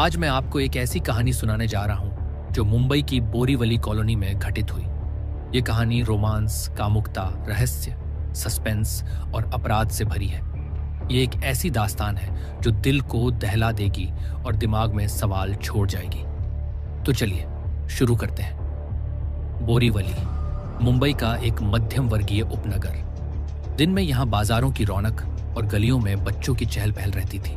आज मैं आपको एक ऐसी कहानी सुनाने जा रहा हूं जो मुंबई की बोरीवली कॉलोनी में घटित हुई। ये कहानी रोमांस, कामुकता, रहस्य, सस्पेंस और अपराध से भरी है। ये एक ऐसी दास्तान है जो दिल को दहला देगी और दिमाग में सवाल छोड़ जाएगी। तो चलिए शुरू करते हैं। बोरीवली मुंबई का एक मध्यम वर्गीय उपनगर। दिन में यहाँ बाजारों की रौनक और गलियों में बच्चों की चहल पहल रहती थी,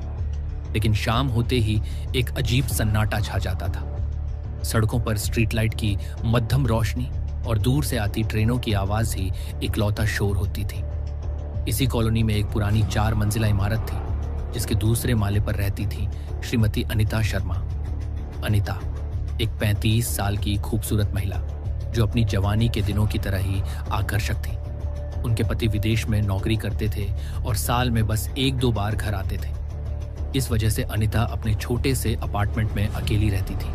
लेकिन शाम होते ही एक अजीब सन्नाटा छा जाता था। सड़कों पर स्ट्रीट लाइट की मध्यम रोशनी और दूर से आती ट्रेनों की आवाज ही इकलौता शोर होती थी। इसी कॉलोनी में एक पुरानी 4 मंजिला इमारत थी, जिसके दूसरे माले पर रहती थी श्रीमती अनिता शर्मा। अनिता एक 35 साल की खूबसूरत महिला जो अपनी जवानी के दिनों की तरह ही आकर्षक थी। उनके पति विदेश में नौकरी करते थे और साल में बस 1-2 बार घर आते थे। इस वजह से अनिता अपने छोटे से अपार्टमेंट में अकेली रहती थी।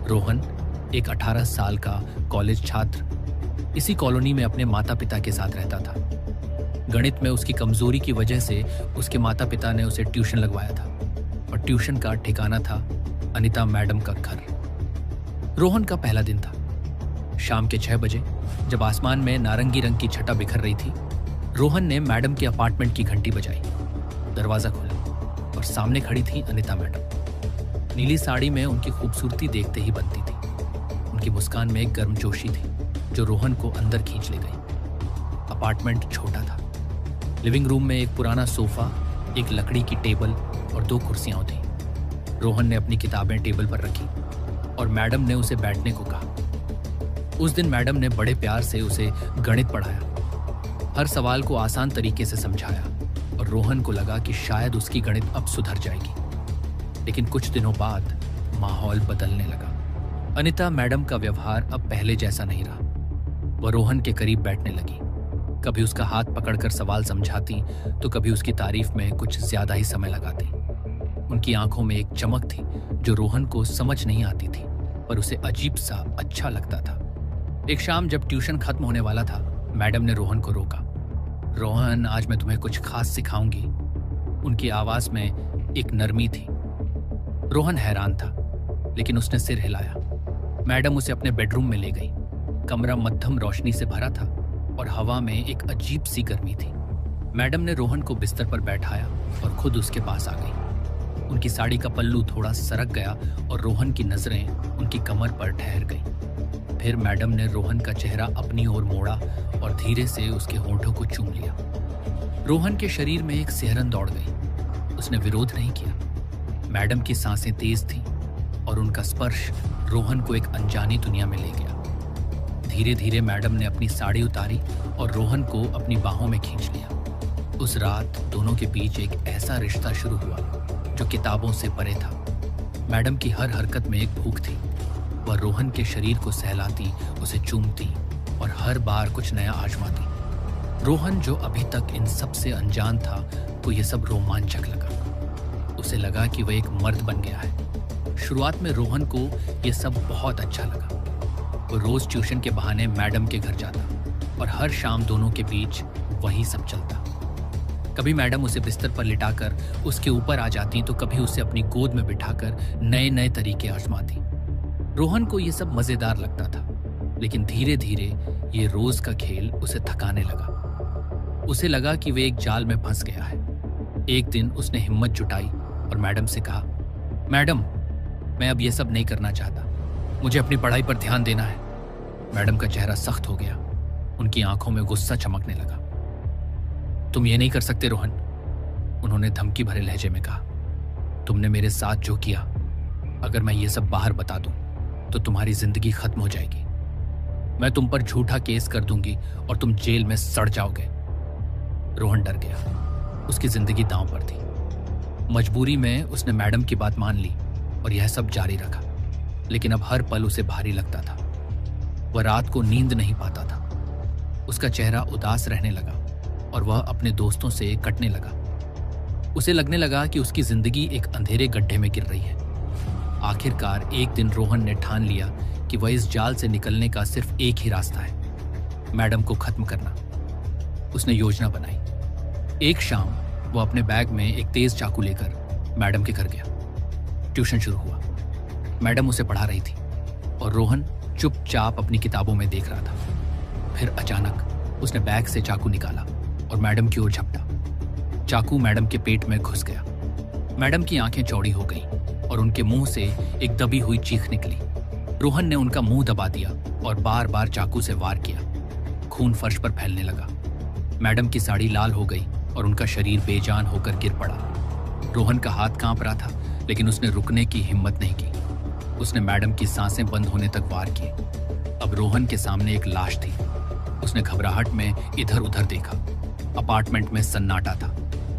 रोहन एक 18 साल का कॉलेज छात्र इसी कॉलोनी में अपने माता पिता के साथ रहता था। गणित में उसकी कमजोरी की वजह से उसके माता पिता ने उसे ट्यूशन लगवाया था और ट्यूशन का ठिकाना था अनिता मैडम का घर। रोहन का पहला दिन था। शाम के 6 बजे जब आसमान में नारंगी रंग की छटा बिखर रही थी, रोहन ने मैडम के अपार्टमेंट की घंटी बजाई। दरवाजा खुला और सामने खड़ी थी अनिता मैडम। नीली साड़ी में उनकी खूबसूरती देखते ही बनती थी। उनकी मुस्कान में एक गर्मजोशी थी जो रोहन को अंदर खींच ले गई। अपार्टमेंट छोटा था। लिविंग रूम में एक पुराना सोफा, एक लकड़ी की टेबल और 2 कुर्सियां थीं। रोहन ने अपनी किताबें टेबल पर रखी और मैडम ने उसे बैठने को कहा। उस दिन मैडम ने बड़े प्यार से उसे गणित पढ़ाया, हर सवाल को आसान तरीके से समझाया और रोहन को लगा कि शायद उसकी गणित अब सुधर जाएगी। लेकिन कुछ दिनों बाद माहौल बदलने लगा। अनिता मैडम का व्यवहार अब पहले जैसा नहीं रहा। वह रोहन के करीब बैठने लगी। कभी उसका हाथ पकड़कर सवाल समझाती तो कभी उसकी तारीफ में कुछ ज्यादा ही समय लगाती। उनकी आंखों में एक चमक थी जो रोहन को समझ नहीं आती थी, पर उसे अजीब सा अच्छा लगता था। एक शाम जब ट्यूशन खत्म होने वाला था, मैडम ने रोहन को रोका। रोहन, आज मैं तुम्हें कुछ खास सिखाऊंगी। उनकी आवाज में एक नरमी थी। रोहन हैरान था, लेकिन उसने सिर हिलाया। मैडम उसे अपने बेडरूम में ले गई। कमरा मध्यम रोशनी से भरा था और हवा में एक अजीब सी गर्मी थी। मैडम ने रोहन को बिस्तर पर बैठाया और खुद उसके पास आ गई। उनकी साड़ी का पल्लू थोड़ा सरक गया और रोहन की नजरें उनकी कमर पर ठहर गईं। फिर मैडम ने रोहन का चेहरा अपनी ओर मोड़ा और धीरे से उसके होठों को चूम लिया। रोहन के शरीर में एक सिहरन दौड़ गई। उसने विरोध नहीं किया। मैडम की सांसें तेज थीं और उनका स्पर्श रोहन को एक अनजानी दुनिया में ले गया। धीरे धीरे मैडम ने अपनी साड़ी उतारी और रोहन को अपनी बाहों में खींच लिया। उस रात दोनों के बीच एक ऐसा रिश्ता शुरू हुआ जो किताबों से परे था। मैडम की हर हरकत में एक भूख थी। वह रोहन के शरीर को सहलाती, उसे चूमती और हर बार कुछ नया आजमाती। रोहन, जो अभी तक इन सब से अनजान था, को यह सब रोमांचक लगा। उसे लगा कि वह एक मर्द बन गया है। शुरुआत में रोहन को यह सब बहुत अच्छा लगा। वो रोज ट्यूशन के बहाने मैडम के घर जाता और हर शाम दोनों के बीच वही सब चलता। कभी मैडम उसे बिस्तर पर लिटाकर उसके ऊपर आ जाती तो कभी उसे अपनी गोद में बिठाकर नए नए तरीके आजमाती। रोहन को यह सब मजेदार लगता था, लेकिन धीरे धीरे ये रोज का खेल उसे थकाने लगा। उसे लगा कि वे एक जाल में फंस गया है। एक दिन उसने हिम्मत जुटाई और मैडम से कहा, मैडम, मैं अब यह सब नहीं करना चाहता। मुझे अपनी पढ़ाई पर ध्यान देना है। मैडम का चेहरा सख्त हो गया। उनकी आंखों में गुस्सा चमकने लगा। तुम ये नहीं कर सकते रोहन, उन्होंने धमकी भरे लहजे में कहा। तुमने मेरे साथ जो किया, अगर मैं ये सब बाहर बता दूं तो तुम्हारी जिंदगी खत्म हो जाएगी। मैं तुम पर झूठा केस कर दूंगी और तुम जेल में सड़ जाओगे। रोहन डर गया। उसकी जिंदगी दांव पर थी। मजबूरी में उसने मैडम की बात मान ली और यह सब जारी रखा, लेकिन अब हर पल उसे भारी लगता था। वह रात को नींद नहीं पाता था। उसका चेहरा उदास रहने लगा और वह अपने दोस्तों से कटने लगा। उसे लगने लगा कि उसकी जिंदगी एक अंधेरे गड्ढे में गिर रही है। आखिरकार एक दिन रोहन ने ठान लिया कि वह इस जाल से निकलने का सिर्फ एक ही रास्ता है, मैडम को खत्म करना। उसने योजना बनाई। एक शाम वो अपने बैग में एक तेज चाकू लेकर मैडम के घर गया। ट्यूशन शुरू हुआ। मैडम उसे पढ़ा रही थी और रोहन चुपचाप अपनी किताबों में देख रहा था। फिर अचानक उसने बैग से चाकू निकाला और मैडम की ओर झपटा। चाकू मैडम के पेट में घुस गया। मैडम की आंखें चौड़ी हो गईं और उनके मुंह से एक दबी हुई चीख निकली। रोहन ने उनका मुंह दबा दिया और बार बार चाकू से वार किया। खून फर्श पर फैलने लगा। मैडम की साड़ी लाल हो गई और उनका शरीर बेजान होकर गिर पड़ा। रोहन का हाथ कांप रहा था, लेकिन उसने रुकने की हिम्मत नहीं की। उसने मैडम की सांसें बंद होने तक वार किए। अब रोहन के सामने एक लाश थी। उसने घबराहट में इधर उधर देखा। अपार्टमेंट में सन्नाटा था।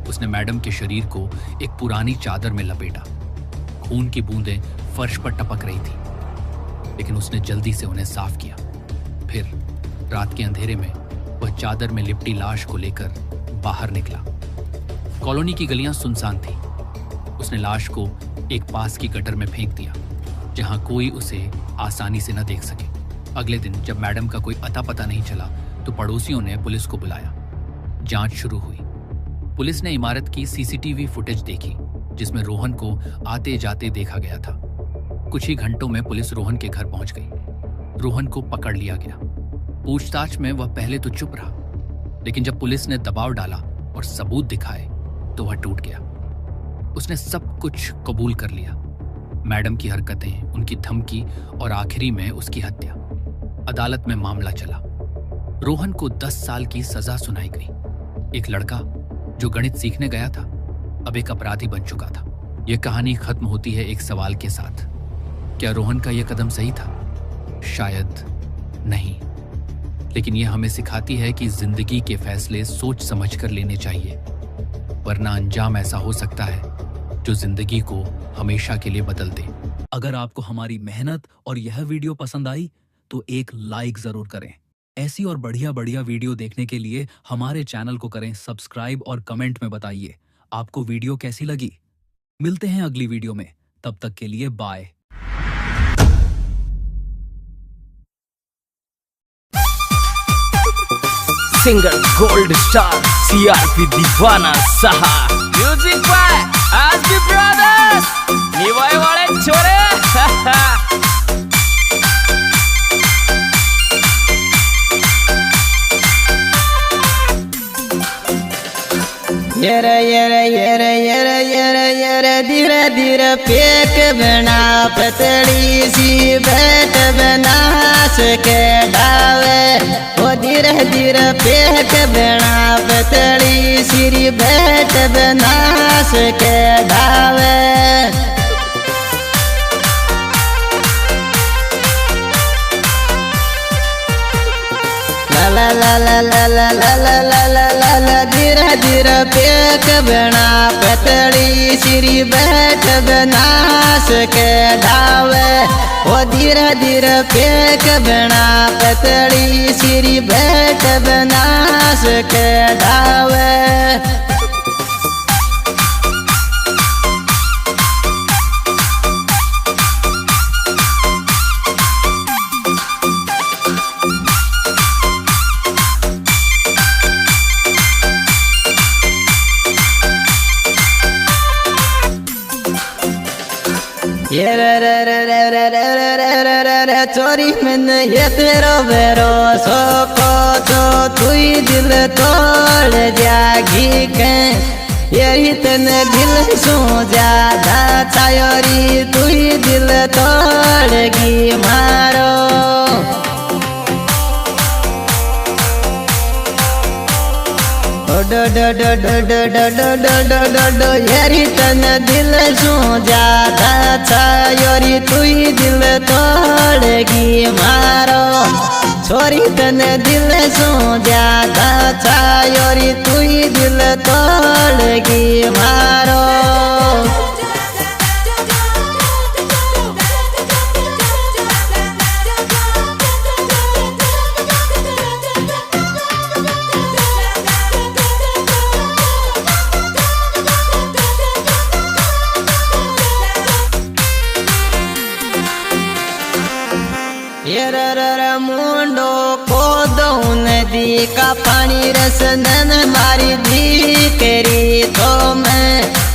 उसने मैडम के शरीर को एक पुरानी चादर में लपेटा। खून की बूंदें फर्श पर टपक रही थी, लेकिन उसने जल्दी से उन्हें साफ किया। फिर रात के अंधेरे में वह चादर में लिपटी लाश को लेकर बाहर निकला। कॉलोनी की गलियां सुनसान थी। उसने लाश को एक पास की गटर में फेंक दिया, जहां कोई उसे आसानी से न देख सके। अगले दिन जब मैडम का कोई अता पता नहीं चला तो पड़ोसियों ने पुलिस को बुलाया। जांच शुरू हुई। पुलिस ने इमारत की सीसीटीवी फुटेज देखी, जिसमें रोहन को आते जाते देखा गया था। कुछ ही घंटों में पुलिस रोहन के घर पहुंच गई। रोहन को पकड़ लिया गया। पूछताछ में वह पहले तो चुप रहा, लेकिन जब पुलिस ने दबाव डाला और सबूत दिखाए तो वह टूट गया। उसने सब कुछ कबूल कर लिया। मैडम की हरकतें, उनकी धमकी और आखिरी में उसकी हत्या। अदालत में मामला चला। रोहन को 10 साल की सजा सुनाई गई। एक लड़का जो गणित सीखने गया था, अब एक अपराधी बन चुका था। यह कहानी खत्म होती है एक सवाल के साथ। क्या रोहन का यह कदम सही था? शायद नहीं, लेकिन यह हमें सिखाती है कि जिंदगी के फैसले सोच समझकर लेने चाहिए, वरना अंजाम ऐसा हो सकता है जो जिंदगी को हमेशा के लिए बदल दे। अगर आपको हमारी मेहनत और यह वीडियो पसंद आई तो एक लाइक जरूर करें। ऐसी और बढ़िया बढ़िया वीडियो देखने के लिए हमारे चैनल को करें सब्सक्राइब और कमेंट में बताइए आपको वीडियो कैसी लगी। मिलते हैं अगली वीडियो में, तब तक के लिए bye. Singer gold star CRP दीवाना सहा म्यूजिक बाय आजबी ब्रदर्स निवाई वाले छोरे येरे येरे येरे येरे येरे येरे धीरे धीरे पेक बना पतली सी बैठ बना सके डावे। वो धीरे धीरे पेक बना पतली सी बैठ बना सके डावे। ला ला ला ला ला ला ला ला ला ला ला धीरे धीरे पेक बना पतली सिरी बैठ बना सके डावे। वो धीरे धीरे पेक बना पतली सिरी बैठ बना सके डावे। ये रे रे रे रे रे रे रे रे रे रे रे चोरी मन ये तेरो भरोसो को तो तू ही दिल तोड़ जागी के। यही तने दिल सो ज्यादा चायोरी तू ही दिल तोड़गी मारो। डो डो डो डो डो डो डो डो डो डो डो यारी तन दिल सो ज्यादा चायोरी तू ही दिल तोड़गी मारो। छोरी तन दिल सो ज्यादा चायोरी तू ही दिल तोड़गी मारो। मुंडो को दो नदी का पानी रस नन मारी दी तेरी तो मैं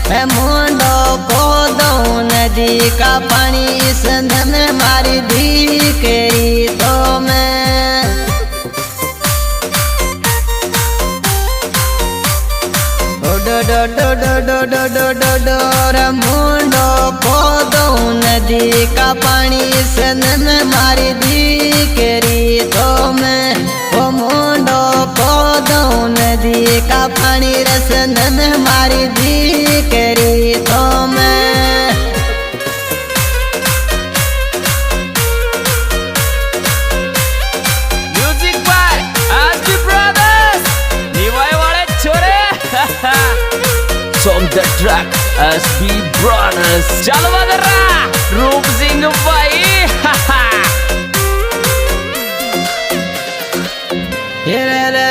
मैं मुंडो को दो नदी का पानी संधन मारी दीकरी तो मैं डो डो डो डो डो डो डो डो डो रे मुंडो को दो नदी का पानी संधन मारी दीकरी तो मैं ओ मुंडो को दो नदी का पानी रसंधन मारी दीकरी तो मैं म्यूजिक बाय एसबी ब्रदर्स निवाय वाले छोरे song the track SB brothers चलो बदरा रूप सिंह भाई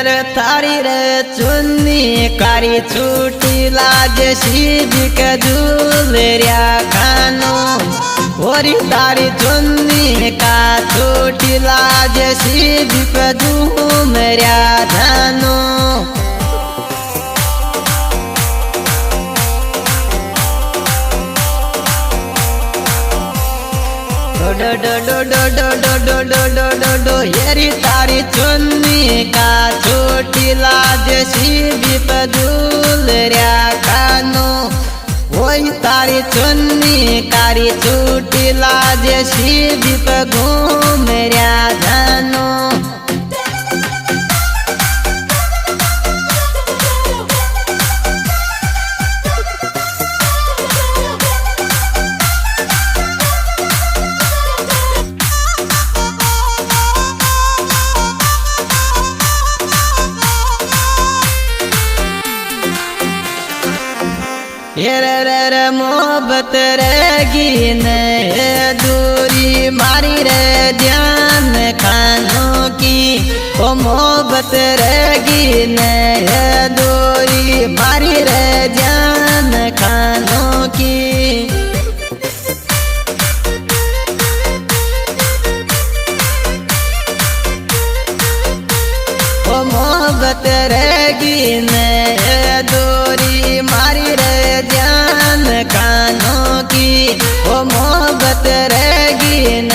रे तारी रे चुन्नी कारी छूटी लाज सीधी के झूलरिया खानो ओरी तारी चुन्नी का छूटी लाज सीधी के झूमरिया धानो डो डो डो डो डो डो डो डो डो डो डो येरी तारी चुन्नी का छोटी लाज सीधी पदूलरिया खानो वही तारी चुन्नी कारी छोटी लाज सीधी पे घूमरिया जानो रे मोहब्बत रहेगी न दूरी मारी रे ध्यान खानों की ओ मोहब्बत रहेगी न दूरी मारी रे ध्यान खानों की ओ मोहब्बत रहेगी न दूरी मारी रे ध्यान खानों की ओ मोहब्बत रहेगी न